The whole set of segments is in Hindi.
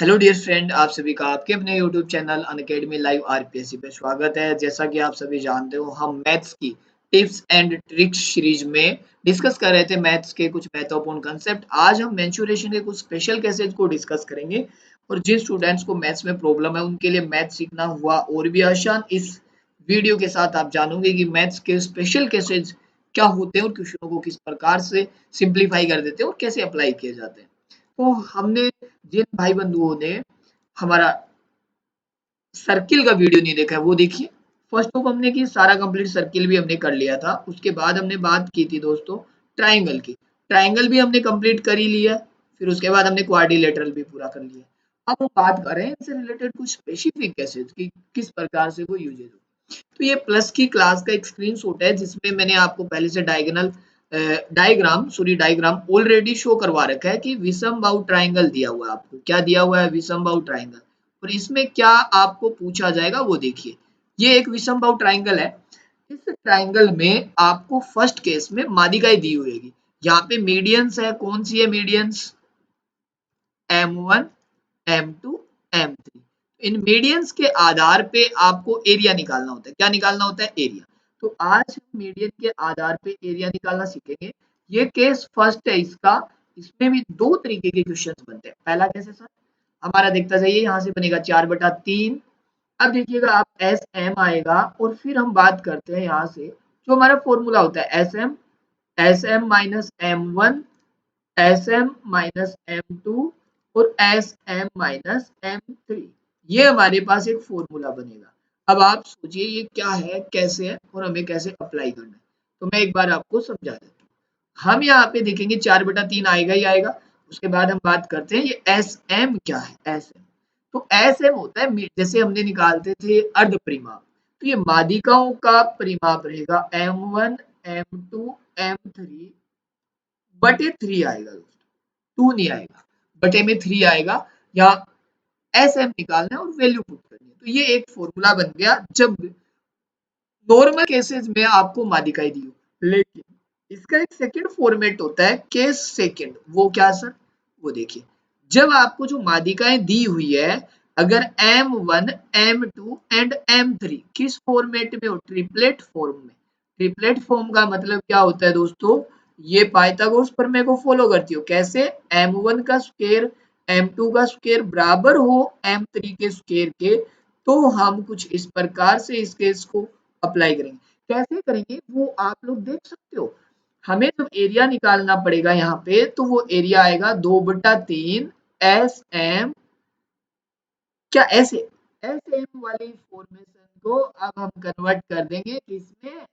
हेलो डियर फ्रेंड, आप सभी का आपके अपने YouTube channel Unacademy live RPSC पे स्वागत है। जैसा कि आप सभी जानते हो, हम मैथ्स की टिप्स एंड ट्रिक्स सीरीज में डिस्कस कर रहे थे मैथ्स के कुछ महत्वपूर्ण कंसेप्ट। आज हम मेंसुरेशन के कुछ स्पेशल केसेज को डिस्कस करेंगे और जिन स्टूडेंट्स को मैथ्स में प्रॉब्लम है उनके लिए मैथ्स सीखना हुआ और भी आसान। इस वीडियो के साथ आप जानोगे कि मैथ्स के स्पेशल केसेज क्या होते हैं और क्वेश्चनों को किस प्रकार से सिंप्लीफाई कर देते हैं और कैसे अप्लाई किए जाते हैं। तो हमने जिन भाई बंधुओं ने हमारा सर्किल का वीडियो नहीं देखा है वो देखिए। फर्स्ट ऑफ हमने की सारा कंप्लीट सर्किल भी हमने कर लिया था। उसके बाद हमने बात की थी दोस्तों ट्राइंगल की। ट्राइंगल भी हमने कंप्लीट कर ही लिया। फिर उसके बाद हमने क्वाड्रिलेटरल भी पूरा कर लिया। अब हम बात कर रहे हैं इनसे रिलेटेड कुछ स्पेसिफिक केसेस कि किस प्रकार से वो यूजेज हो। तो ये प्लस की क्लास का एक स्क्रीनशॉट है जिसमें मैंने आपको पहले से डायग्राम ऑलरेडी शो करवा रखा है कि विषम बाहु ट्राइंगल दिया हुआ है। आपको क्या दिया हुआ है? विषम बाहु ट्राइंगल। और इसमें क्या आपको पूछा जाएगा वो देखिए। ये एक विषम बाहु ट्राइंगल है। इस ट्राइंगल में आपको फर्स्ट केस में माध्यिकाएं दी हुई है। यहाँ पे मीडियंस है। कौन सी है मीडियंस? M1, M2, M3। इन मीडियंस के आधार पे आपको एरिया निकालना होता है। क्या निकालना होता है? एरिया। तो आज हम मीडियन के आधार पे एरिया निकालना सीखेंगे। ये केस फर्स्ट है इसका। इसमें भी दो तरीके के क्वेश्चंस बनते हैं। पहला कैसे सर? हमारा देखता जाइए, यहाँ से बनेगा 4/3। अब देखिएगा आप एस एम आएगा और फिर हम बात करते हैं यहाँ से जो हमारा फॉर्मूला होता है S M minus M1, S M minus M2 और एस एम माइनस M3। ये हमारे पास एक फॉर्मूला बनेगा। अब आप सोचिए ये क्या है, कैसे है और हमें कैसे अप्लाई करना है। तो मैं एक बार आपको समझा देता हूँ। हम यहाँ पे देखेंगे 4/3 आएगा ही आएगा। उसके बाद हम बात करते हैं ये एस एम क्या है। एस एम, तो एस एम होता है जैसे हमने निकालते थे अर्ध परिमाप। तो ये माध्यिकाओं का परिमाप रहेगा M1, M2, M3 बटे 3 आएगा दोस्तों। 2 नहीं आएगा, बटे में 3 आएगा। यहाँ एस एम निकालना है और वैल्यू पुट करनी है। तो ये एक फॉर्मूला बन गया जब नॉर्मल केसेस में आपको माध्यिकाएं दी हो। लेकिन इसका एक सेकंड फॉर्मेट होता है केस सेकंड। वो क्या सर? वो देखिए, जब आपको जो माध्यिकाएं दी हुई है, अगर M1, M2 एंड M3 किस फॉर्मेट में हो? ट्रिपलेट फॉर्म में। ट्रिपलेट फॉर्म का मतलब क्या होता है दोस्तों? ये पाइथागोरस प्रमेय को फॉलो करती हो। कैसे? M1 का स्क्वायर M2 का स्क्वायर बराबर हो M3 के स्क्वायर के। तो हम कुछ इस प्रकार से इस केस को अप्लाई करेंगे। कैसे करेंगे वो आप लोग देख सकते हो। हमें जब एरिया निकालना पड़ेगा यहाँ पे, तो वो एरिया आएगा 2/3 एस एम। क्या ऐसे एस एम वाली फॉर्मेशन को अब हम कन्वर्ट कर देंगे किसमें?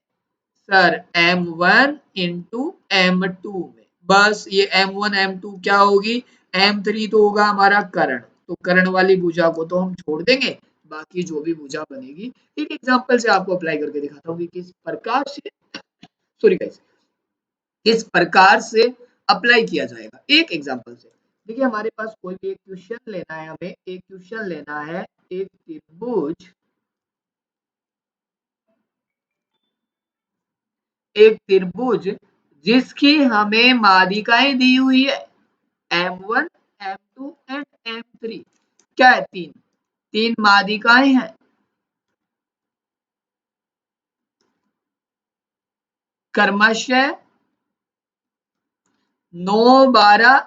सर M1 इंटू M2 में। बस ये M1 M2 क्या होगी? M3 तो होगा हमारा कर्ण। तो कर्ण वाली भुजा को तो हम छोड़ देंगे, बाकी जो भी भुजा बनेगी एक एग्जांपल से आपको अप्लाई करके दिखाता हूँ कि किस प्रकार से, सॉरी गाइस, किस प्रकार से अप्लाई किया जाएगा एक एग्जांपल से। देखिए हमारे पास कोई भी एक क्वेश्चन लेना है। हमें एक क्वेश्चन लेना है। एक त्रिभुज जिसकी हमें माध्यिकाएं दी हुई है M1, M2 एंड M3। क्या है? तीन। तीन माध्यिकाएं हैं। क्रमशः 9, 12,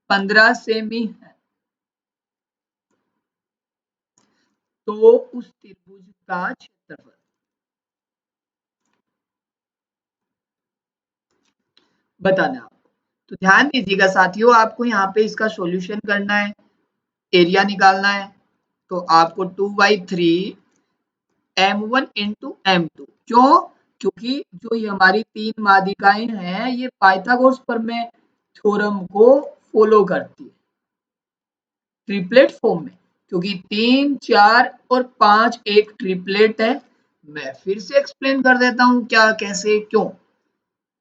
15 सेमी है। तो उस त्रिभुज का क्षेत्रफल बताना आपको। तो ध्यान दीजिएगा साथियों, आपको यहाँ पे इसका सॉल्यूशन करना है, एरिया निकालना है। तो आपको 2/3 M1 इंटू M2। क्यों? क्योंकि जो ये हमारी तीन माध्यिकाएं हैं ये पाइथागोरस प्रमेय थ्योरम को फॉलो करती है ट्रिपलेट फॉर्म में। क्योंकि 3, 4 और 5 एक ट्रिपलेट है। मैं फिर से एक्सप्लेन कर देता हूं क्या, कैसे, क्यों।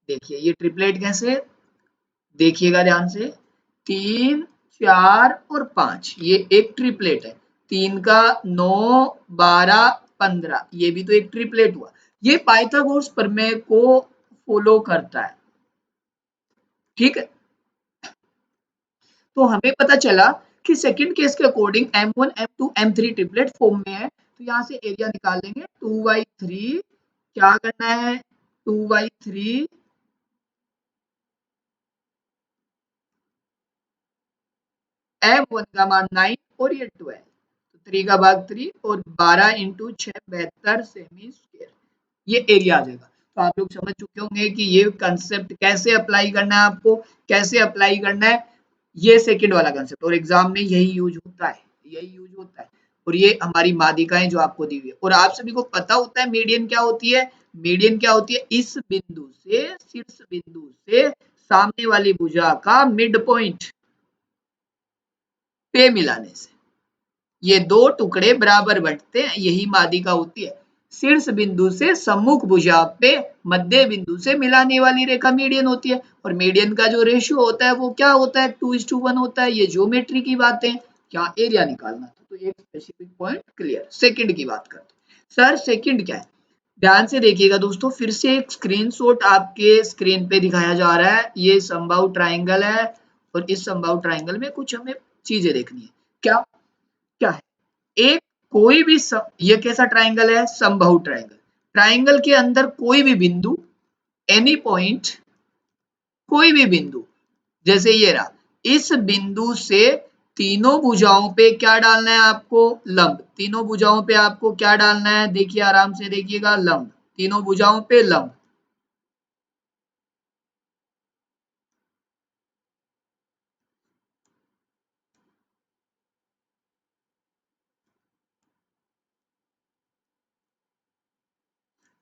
देखिए ये ट्रिपलेट कैसे, देखिएगा ध्यान से। 3, 4 और 5 ये एक ट्रिपलेट है। 3 का 9, 12, 15 ये भी तो एक ट्रिपलेट हुआ। ये पाइथागोरस प्रमेय को फॉलो करता है। ठीक है। तो हमें पता चला कि सेकंड केस के according M1 M2 M3 triplet form में है, तो यहाँ से एरिया निकाल लेंगे 2/3, क्या करना है 2/3 M1 का मान 9 और ये 12, तो 3 का भाग 3 और 12 इंटू 6 72 सेमी स्क्वायर, ये एरिया आ जाएगा। तो आप लोग समझ चुके होंगे कि ये कंसेप्ट कैसे अप्लाई करना है, आपको कैसे अप्लाई करना है, ये सेकंड वाला कंसेप्ट, और एग्जाम में यही यूज होता है, यही यूज होता है। और ये हमारी माध्यिकाएं जो आपको दी हुई है, और आप सभी को पता होता है मीडियन क्या होती है, मीडियन क्या होती है, इस बिंदु से शीर्ष बिंदु से सामने वाली भुजा का मिड पॉइंट पे मिलाने से ये दो टुकड़े बराबर बंटते हैं, यही माध्यिका होती है। शीर्ष बिंदु से सम्मुख भुजा पे मध्य बिंदु से मिलाने वाली रेखा मीडियन होती है, और मीडियन का जो रेशियो होता है वो क्या होता है 2:1 होता है। ये ज्योमेट्री की बातें, क्या एरिया निकालना था, तो एक स्पेसिफिक पॉइंट क्लियर। सेकंड की बात करते हैं, सर सेकंड क्या है, ध्यान से देखिएगा दोस्तों, फिर से एक स्क्रीनशॉट आपके स्क्रीन पे दिखाया जा रहा है, ये समबाहु ट्राइंगल है, और इस समबाहु ट्राइंगल में कुछ हमें चीजें देखनी है। क्या क्या है, एक कोई भी ये कैसा ट्राइंगल है, समबाहु ट्राइंगल, ट्राइंगल के अंदर कोई भी बिंदु, एनी पॉइंट, कोई भी बिंदु, जैसे ये रहा, इस बिंदु से तीनों भुजाओं पे क्या डालना है आपको, लंब, तीनों भुजाओं पे आपको क्या डालना है, देखिए आराम से देखिएगा, लंब, तीनों भुजाओं पे लंब।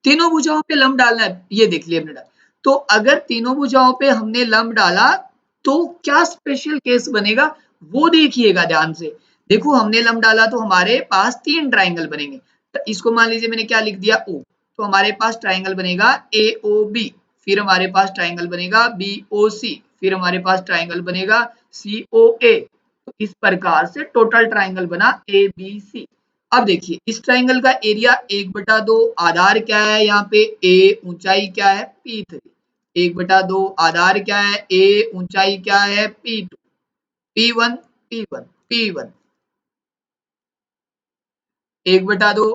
तीनों भुजाओं पे लंब डालना है, ये देख लिया हमने डाला। तो अगर तीनों भुजाओं पे हमने लंब डाला तो क्या स्पेशल केस बनेगा, वो देखिएगा ध्यान से। देखो हमने लंब डाला तो हमारे पास तीन ट्राइंगल बनेंगे, तो इसको मान लीजिए मैंने क्या लिख दिया ओ, तो हमारे पास ट्राइंगल बनेगा AOB, फिर हमारे पास ट्राइंगल बनेगा BOC, फिर हमारे पास ट्राइंगल बनेगा COA। तो इस प्रकार से टोटल ट्राइंगल बना ABC। अब देखिए इस ट्राइंगल का एरिया 1/2, आधार क्या है यहाँ पे A, ऊंचाई क्या है P3, 1/2 आधार क्या है A, ऊंचाई क्या है P2, P1 P1 P1, 1/2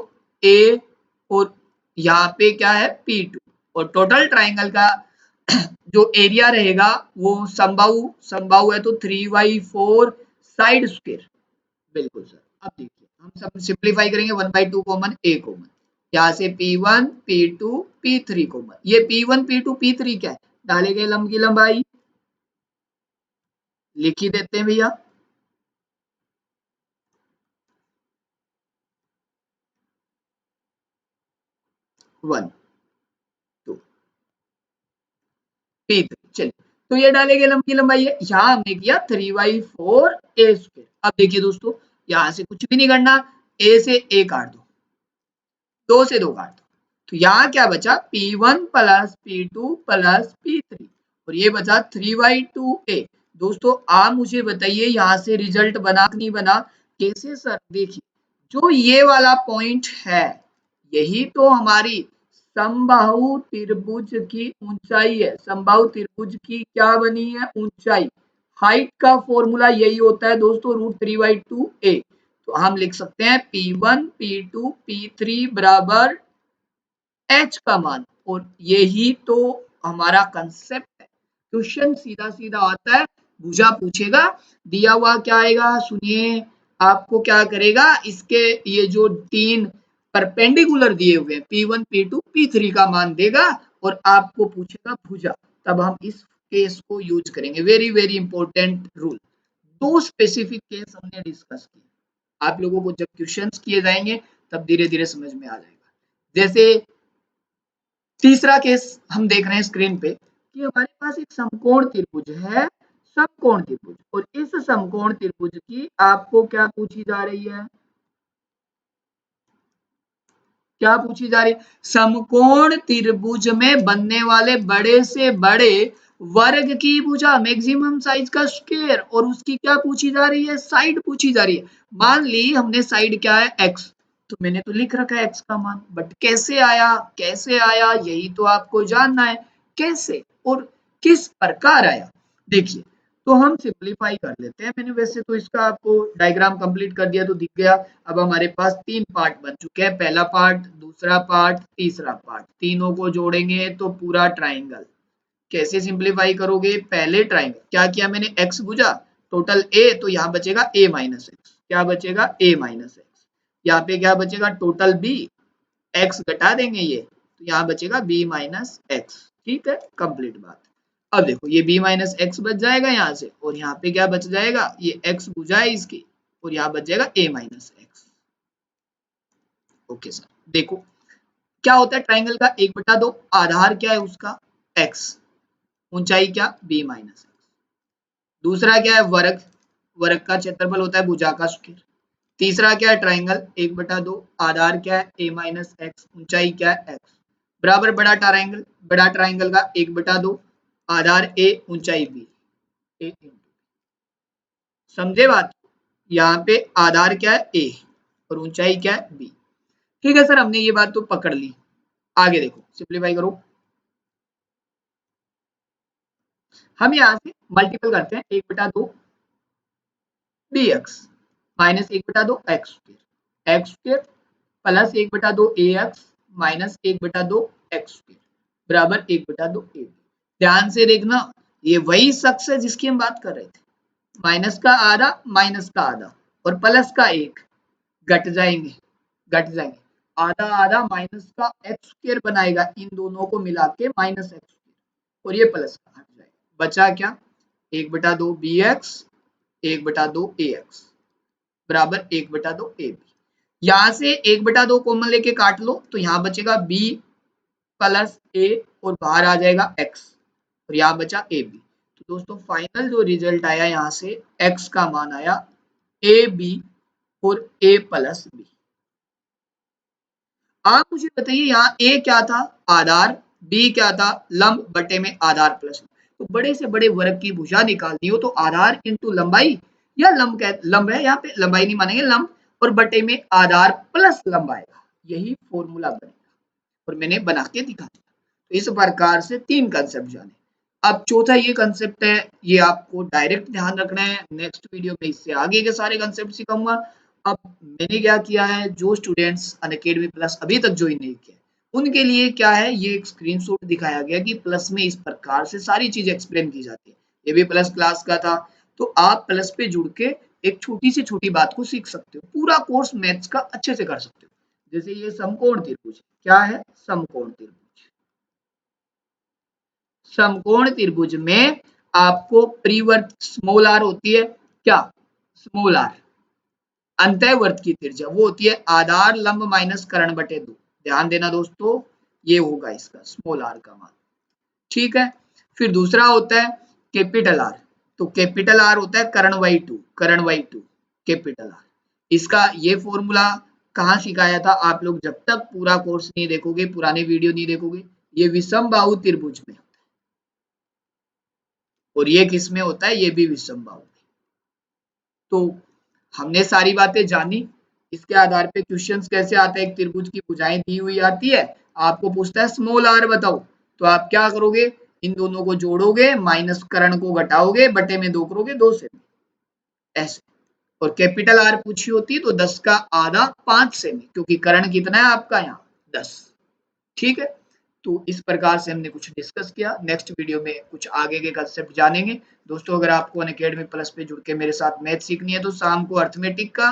A, और यहाँ पे क्या है P2, और टोटल ट्राइंगल का जो एरिया रहेगा वो समबाहु, समबाहु है तो 3/4 साइड स्क्वायर, बिल्कुल सर। अब देखिए हम सब सिंप्लीफाई करेंगे, 1/2 कॉमन, A कॉमन, यहाँ से P1 P2 P3 कॉमन, ये P1 P2 P3 क्या है, डाले गए लंब की लंबाई, लिख ही देते हैं भैया, 1 2 P3, चलिए तो ये डाले गए लंब की लंबाई है, यहाँ हमने किया 3/4 A स्क्वायर। अब देखिए दोस्तों यहाँ से कुछ भी नहीं करना, A से A काट दो, 2 से 2 काट दो, तो यहाँ क्या बचा P1 plus P2 plus P3, और ये बचा 3/2A। दोस्तों आप मुझे बताइए यहाँ से रिजल्ट बना कि नहीं बना, कैसे सर, देखिए जो ये वाला पॉइंट है यही तो हमारी समबाहु त्रिभुज की ऊंचाई है, समबाहु त्रिभुज की क्या बनी है ऊंचाई, हाइट का फॉर्मूला यही होता है दोस्तों √3/2A। तो हम लिख सकते हैं P1 P2 P3 बराबर H का मान, और यही तो हमारा कंसेप्ट है। क्वेश्चन सीधा सीधा आता है, भुजा पूछेगा, दिया हुआ क्या आएगा सुनिए, आपको क्या करेगा, इसके ये जो तीन परपेंडिकुलर दिए हुए हैं P1 P2 P3 का मान देगा, और आपको पूछेगा भुजा, तब हम इस केस को यूज करेंगे। वेरी वेरी इंपॉर्टेंट रूल, दो स्पेसिफिक केस हमने डिस्कस किए, आप लोगों को जब क्वेश्चंस किए जाएंगे तब धीरे धीरे समझ में आ जाएगा। जैसे तीसरा केस हम देख रहे हैं स्क्रीन पे कि हमारे पास एक समकोण त्रिभुज है, समकोण त्रिभुज, और इस समकोण त्रिभुज की आपको क्या पूछी जा रही है, क्या पूछी जा रही है, समकोण त्रिभुज में बनने वाले बड़े से बड़े वर्ग की भुजा, मैक्सिमम साइज का स्क्वायर, और उसकी क्या पूछी जा रही है, साइड पूछी जा रही है। मान ली हमने साइड क्या है x, तो मैंने तो लिख रखा है x का मान, बट कैसे आया, कैसे आया यही तो आपको जानना है, कैसे और किस प्रकार आया। देखिए तो हम सिंप्लीफाई कर लेते हैं। मैंने वैसे तो इसका आपको डायग्राम कंप्लीट कर दिया तो दिख गया। अब हमारे पास 3 पार्ट बन चुके हैं, पहला पार्ट, दूसरा पार्ट, तीसरा पार्ट। तीनों को जोड़ेंगे तो पूरा ट्राइंगल। कैसे सिंप्लीफाई करोगे? पहले ट्राइंगल क्या किया मैंने, x बुझा, टोटल a, तो यहाँ बचेगा a माइनस एक्स। क्या बचेगा? a minus x. यहाँ पे क्या बचेगा? टोटल b, x घटा देंगे ये, तो यहाँ बचेगा b माइनस एक्स। ठीक है, कंप्लीट बात। अब देखो ये b माइनस एक्स बच जाएगा यहाँ से, और यहाँ पे क्या बच जाएगा, ये x बुझा है इसकी, और यहाँ बच जाएगा a minus x. Okay sir, देखो क्या होता है ट्राइंगल का 1/2, आधार क्या है उसका, x, ऊंचाई क्या, b माइनस एक्स। दूसरा क्या है, वर्ग, वर्ग का क्षेत्रफल होता है भुजा का स्क्वायर। तीसरा क्या है, ट्राइंगल 1/2, आधार क्या है, a माइनस एक्स, ऊंचाई क्या है, x, बराबर बड़ा ट्राइंगल, बड़ा ट्राइंगल का 1/2, आधार a, ऊंचाई b, a, समझे बात? यहाँ पे आधार क्या है, a, और ऊंचाई क्या है, b। ठीक है सर, हमने ये बात तो पकड़ ली। आगे देखो, सिंप्लीफाई करो। हम यहाँ से मल्टीपल करते हैं, 1/2 dx minus 1/2 x square, x square plus 1/2 ax minus 1/2 x square बराबर 1/2 ab। ध्यान से देखना, ये वही शख्स है जिसकी हम बात कर रहे थे। माइनस का आधा, माइनस का आधा, और प्लस का एक, घट जाएंगे, घट जाएंगे। आधा आधा माइनस का एक्स स्क्वायर बनाएगा, इन दोनों को मिला के माइनस एक्स स्क्वायर, और ये प्लस का हट जाएगा। बचा क्या, 1/2 bx, 1/2 ax बराबर 1/2 ab। यहाँ से 1/2 कॉमन लेके काट लो, तो यहाँ बचेगा b प्लस a, और बाहर आ जाएगा x, और यहाँ बचा ab। तो दोस्तों फाइनल जो रिजल्ट आया, यहाँ से x का मान आया ab और a प्लस b। आप मुझे बताइए, यहाँ a क्या था, आधार, b क्या था, लंब बटे में आधार प्लस। तो बड़े से बड़े वर्ग की भुजा निकालनी हो तो आधार इंटू लंबाई, या लंब है, यहाँ पे लंबाई नहीं मानेंगे, लंब, और बटे में आधार प्लस लंब आएगा, यही फॉर्मूला बनेगा, और मैंने बना के दिखा दिया। तो इस प्रकार से 3 कंसेप्ट जाने। अब चौथा ये कंसेप्ट है, ये आपको डायरेक्ट ध्यान रखना है। नेक्स्ट वीडियो में इससे आगे के सारे कंसेप्ट सिखाऊंगा। अब मैंने क्या किया है, जो स्टूडेंट्स अनअकैडमी प्लस अभी तक ज्वाइन नहीं किया, उनके लिए क्या है, ये एक स्क्रीनशॉट दिखाया गया कि प्लस में इस प्रकार से सारी चीजें एक्सप्लेन की जाती है। ये भी प्लस क्लास का था, तो आप प्लस पे जुड़ के एक छोटी से छोटी बात को सीख सकते हो, पूरा कोर्स मैथ्स का अच्छे से कर सकते हो। जैसे ये समकोण त्रिभुज, क्या है, समकोण त्रिभुज। समकोण त्रिभुज में आपको परिवर्त स्मॉल आर होती है, क्या, स्मॉल आर, अंतःवर्त की त्रिज्या वो होती है आधार लंब माइनस कर्ण बटे 2। ध्यान देना दोस्तों, ये होगा इसका स्मॉल आर का मान। ठीक है, फिर दूसरा होता है कैपिटल आर, तो कैपिटल आर होता है कर्ण बाई 2, कर्ण बाई 2 कैपिटल आर। इसका ये फॉर्मूला कहाँ सिखाया था, आप लोग जब तक पूरा कोर्स नहीं देखोगे, पुराने वीडियो नहीं देखोगे, ये विषम बाहु त्रिभुज में, और ये किस में होता है, ये भी विषम बाहु। तो हमने सारी बातें जानी, इसके आधार पे क्वेश्चंस कैसे आते हैं, एक त्रिभुज की भुजाएं दी हुई आती है, आपको पूछता है स्मॉल आर बताओ, तो आप क्या करोगे, इन दोनों को जोड़ोगे, माइनस कर्ण को घटाओगे, बटे में 2 करोगे, 2 से ऐसे। और कैपिटल आर पूछी होती तो 10 का आधा 5 से, क्योंकि कर्ण कितना है आपका यहाँ 10। ठीक है, तो इस प्रकार से हमने कुछ डिस्कस किया। नेक्स्ट वीडियो में कुछ आगे के कंसेप्ट जानेंगे। दोस्तों अगर आपको अनअकैडमी प्लस पे जुड़ के मेरे साथ मैथ सीखनी है, तो शाम को अर्थमेटिक का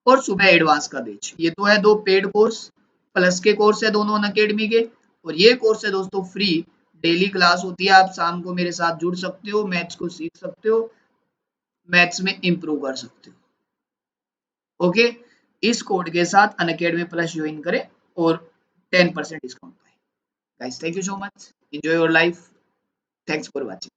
और सुबह एडवांस का बैच, ये तो है 2 पेड कोर्स, प्लस के कोर्स है दोनों अनअकैडमी के, और ये कोर्स है दोस्तों फ्री, डेली क्लास होती है, आप शाम को मेरे साथ जुड़ सकते हो, मैथ्स को सीख सकते हो, मैथ्स में इंप्रूव कर सकते हो। ओके, इस कोड के साथ अनअकैडमी प्लस ज्वाइन करें और 10% डिस्काउंट पाए। Guys thank you so much, enjoy your life, thanks for watching.